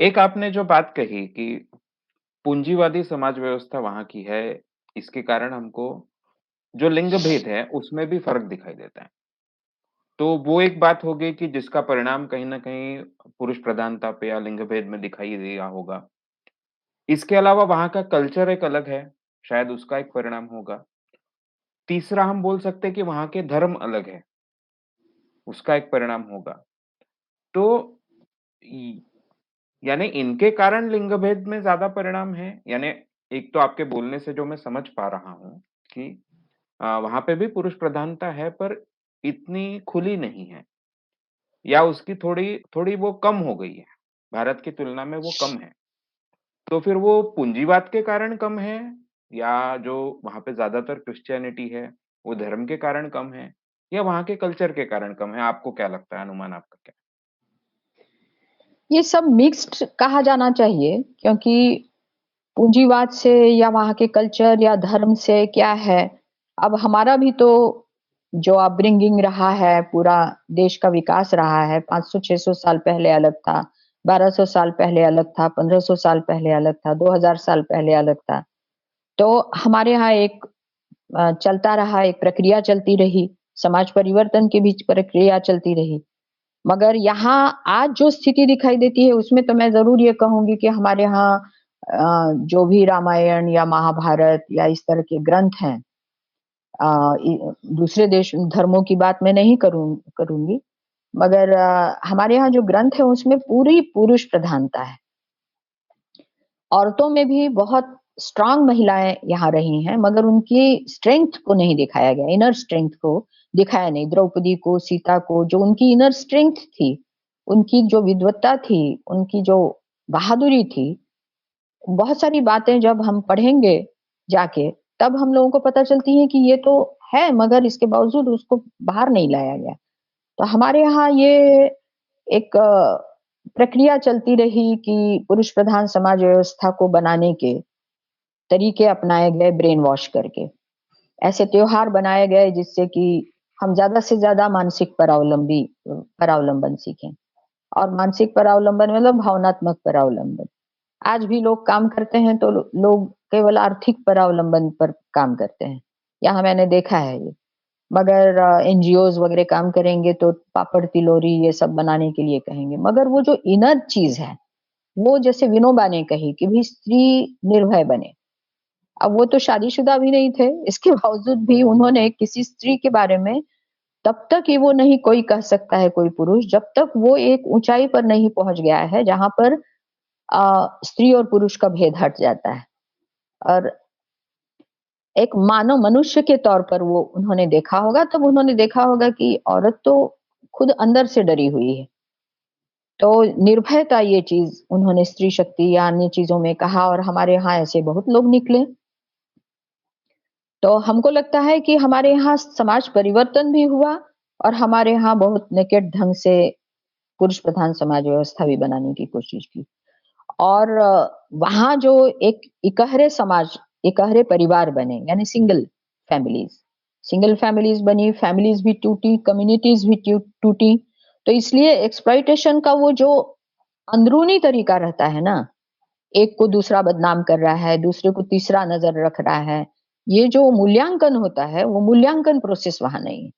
एक आपने जो बात कही कि पूंजीवादी समाज व्यवस्था वहाँ की है, इसके कारण हमको जो लिंग भेद है, उसमें भी फ़र्क दिखाई देता है। तो वो एक बात हो गई कि जिसका परिणाम कहीं न कहीं पुरुष प्रधानता पे या लिंग भेद में दिखाई दिया होगा। इसके अलावा वहाँ का कल्चर एक अलग है, शायद उसका एक परिणाम होगा। तीसरा हम बोल सकते हैं कि वहाँ के धर्म अलग है, उसका एक परिणाम होगा। तो इ यानी इनके कारण लिंग भेद में ज़्यादा परिणाम है? यानी एक तो आपके बोलने से जो मैं समझ पा रहा हूँ कि वहाँ पे भी पुरुष प्रधानता है पर इतनी खुली नहीं है या उसकी थोड़ी थोड़ी वो कम हो गई है, भारत की तुलना में वो कम है। तो फिर वो पूंजीवाद के कारण कम है या जो वहाँ पे ज़्यादातर क्रिश्चियनिटी है, वो धर्म के कारण कम है या वहाँ के कल्चर के कारण कम है? आपको क्या लगता है, अनुमान आपका क्या है? ये सब मिक्स्ड कहा जाना चाहिए क्योंकि पूंजीवाद से या वहाँ के कल्चर या धर्म से क्या है, अब हमारा भी तो जो अपब्रिंगिंग रहा है, पूरा देश का विकास रहा है, 500-600 साल पहले अलग था, 1200 साल पहले अलग था, 1500 साल पहले अलग था, 2000 साल पहले अलग था। तो हमारे यहाँ एक चलता रहा, एक प्रक्रिया चलती रही, समाज परिवर्तन की भी प्रक्रिया चलती रही। मगर यहाँ आज जो स्थिति दिखाई देती है उसमें तो मैं ज़रूर ये कहूँगी कि हमारे यहाँ जो भी रामायण या महाभारत या इस तरह के ग्रंथ हैं, अ, इ दूसरे देश धर्मों की बात मैं नहीं करूँगी, मगर हमारे यहाँ जो ग्रंथ है उसमें पूरी पुरुष प्रधानता है। औरतों में भी बहुत स्ट्रॉन्ग महिलाएँ यहाँ रही हैं, मगर उनकी स्ट्रेंथ को नहीं दिखाया गया, इनर स्ट्रेंथ को दिखाया नहीं। द्रौपदी को, सीता को जो उनकी इनर स्ट्रेंथ थी, उनकी जो विद्वत्ता थी, उनकी जो बहादुरी थी, बहुत सारी बातें जब हम पढ़ेंगे जाके, तब हम लोगों को पता चलती है कि ये तो है, मगर इसके बावजूद उसको बाहर नहीं लाया गया। तो हमारे यहाँ ये एक प्रक्रिया चलती रही कि पुरुष प्रधान समाज व्यवस्था को बनाने के तरीके अपनाए गए ब्रेन वॉश करके। ऐसे त्योहार बनाए गए जिससे कि हम ज़्यादा से ज़्यादा मानसिक परावलंबन सीखें और मानसिक परावलंबन मतलब भावनात्मक परावलंबन। आज भी लोग काम करते हैं तो लोग केवल आर्थिक परावलंबन पर काम करते हैं। यहाँ मैंने देखा है ये। मगर एनजीओज़ वगैरह काम करेंगे तो पापड़ तिलोरी ये सब बनाने के लिए कहेंगे। मगर वो जो इनर चीज़ है, वो जैसे विनोबा ने कही कि भी स्त्री निर्भय बने। अब वो तो शादीशुदा भी नहीं थे, इसके बावजूद भी उन्होंने किसी स्त्री के बारे में तब तक ये वो नहीं कोई कह सकता है कोई पुरुष, जब तक वो एक ऊँचाई पर नहीं पहुँच गया है, जहाँ पर स्त्री और पुरुष का भेद हट जाता है। और एक मानव मनुष्य के तौर पर वो उन्होंने देखा होगा, तब उन्होंने देखा होगा कि औरत तो खुद अंदर से डरी हुई है। तो निर्भयता ये चीज़ उन्होंने स्त्री शक्ति या अन्य चीज़ों में कहा और हमारे यहाँ ऐसे बहुत लोग निकले। तो हमको लगता है कि हमारे यहाँ समाज परिवर्तन भी हुआ और हमारे यहाँ बहुत नेकेड ढंग से पुरुष प्रधान समाज व्यवस्था भी बनाने की कोशिश की। और वहाँ जो एक इकहरे परिवार बने यानी फैमिलीज़ सिंगल फैमिलीज़ बनी, फैमिलीज़ भी टूटी, कम्युनिटीज़ भी टूटी। तो इसलिए एक्सप्लॉइटेशन का वो जो अंदरूनी तरीका रहता है ना, एक को दूसरा बदनाम कर रहा है, दूसरे को तीसरा नज़र रख रहा है। ये जो मूल्यांकन होता है, वो मूल्यांकन प्रोसेस वहाँ नहीं है।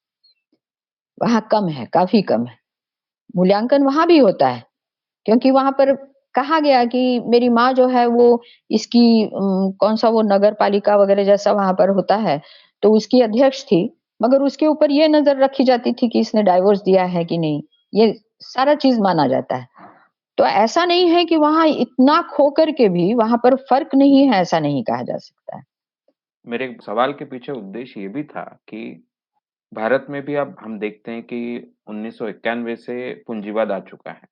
वहाँ कम है, काफ़ी कम है। मूल्यांकन वहाँ भी होता है, क्योंकि वहाँ पर कहा गया कि मेरी माँ जो है वो इसकी कौन-सा वो नगर पालिका वगैरह जैसा वहाँ पर होता है, तो उसकी अध्यक्ष थी, मगर उसके ऊपर ये नज़र रखी जाती थी कि इसने डाइवोर्स दिया है कि नहीं, ये सारा चीज़ माना जाता है। तो ऐसा नहीं है कि वहाँ इतना खो कर के भी वहाँ पर फ़र्क नहीं है, ऐसा नहीं कहा जा सकता है। मेरे सवाल के पीछे उद्देश्य ये भी था कि भारत में भी अब हम देखते हैं कि 1991 से पूंजीवाद आ चुका है।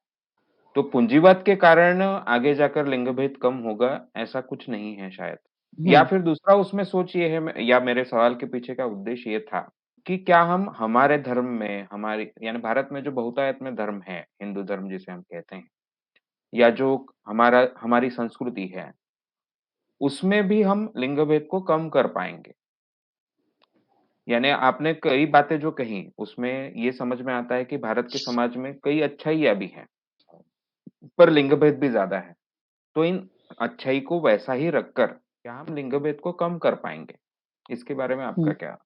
तो पूंजीवाद के कारण आगे जाकर लिंग भेद कम होगा, ऐसा कुछ नहीं है शायद। या हुँ। फिर दूसरा उसमें सोच ये है या मेरे सवाल के पीछे का उद्देश्य ये था कि क्या हम हमारे धर्म में हमारी यानी भारत में जो बहुतायत में धर्म है, हिंदू धर्म जिसे हम कहते हैं, या जो हमारी संस्कृति है, उसमें भी हम लिंग भेद को कम कर पाएँगे। यानी आपने कई बातें जो कही, उसमें ये समझ में आता है कि भारत के समाज में कई अच्छाइयाँ भी हैं। पर लिंग भेद भी ज़्यादा है। तो इन अच्छाई को वैसा ही रखकर क्या हम लिंग भेद को कम कर पाएँगे? इसके बारे में आपका हुँ। क्या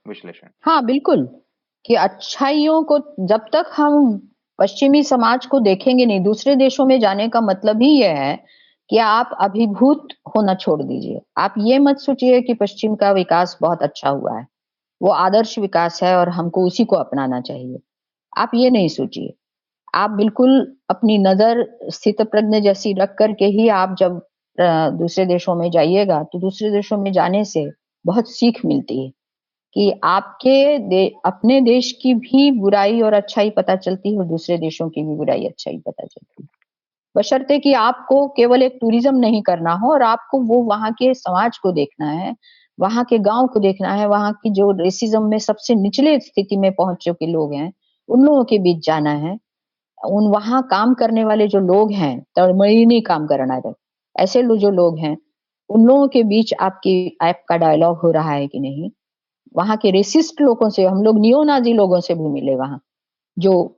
विश्लेषण? हाँ, बिल्कुल, कि अच्छाइयों को जब तक हम पश्चिमी समाज को देखेंगे नहीं, दूसरे देशों में जाने का मतलब ही ये है कि आप अभिभूत होना छोड़ दीजिए। आप ये मत सोचिए कि पश्चिम का विकास बहुत अच्छा हुआ है, वो आदर्श विकास है और हमको उसी को अपनाना चाहिए। आप ये नहीं सोचिए। आप बिल्कुल अपनी नज़र स्थितप्रज्ञ जैसी रख कर के ही आप जब दूसरे देशों में जाइएगा, तो दूसरे देशों में जाने से बहुत सीख मिलती है। कि अपने देश की भी बुराई और अच्छाई पता चलती है और दूसरे देशों की भी बुराई अच्छाई पता चलती है। बशर्ते कि आपको केवल एक टूरिज़्म नहीं करना हो और आपको वो वहाँ के समाज को देखना है, वहाँ के गाँव को देखना है, वहाँ की जो रेसिज़्म में सबसे निचले स्थिति में पहुँच चुके लोग हैं, उन लोगों के बीच जाना है। उन वहाँ काम करने वाले जो लोग हैं, तड़महीनी काम करना है, ऐसे जो लोग हैं, उन लोगों के बीच आपका डायलॉग हो रहा है कि नहीं? वहाँ के रेसिस्ट लोगों से हम लोग नियो नाज़ी लोगों से भी मिले वहाँ, जो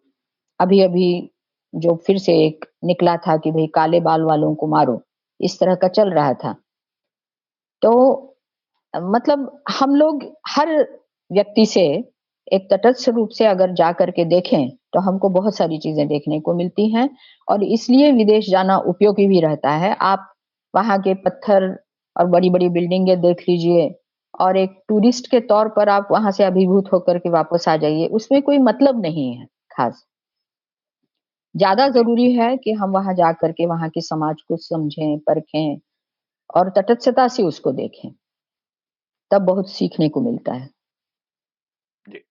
अभी-अभी जो फिर से एक निकला था कि भई काले बाल वालों को मारो, इस तरह का चल रहा था। तो मतलब हम लोग हर व्यक्ति से एक तटस्थ रूप से अगर जा कर के देखें, तो हमको बहुत सारी चीज़ें देखने को मिलती हैं और इसलिए विदेश जाना उपयोगी भी रहता है। आप वहाँ के पत्थर और बड़ी-बड़ी बिल्डिंगें देख लीजिए और एक टूरिस्ट के तौर पर आप वहाँ से अभिभूत होकर के वापस आ जाइए, उसमें कोई मतलब नहीं है ख़ास। ज़्यादा जी। ज़रूरी है कि हम वहाँ जा कर के वहाँ के समाज को समझें, परखें और तटस्थता से उसको देखें, तब बहुत सीखने को मिलता है। जी।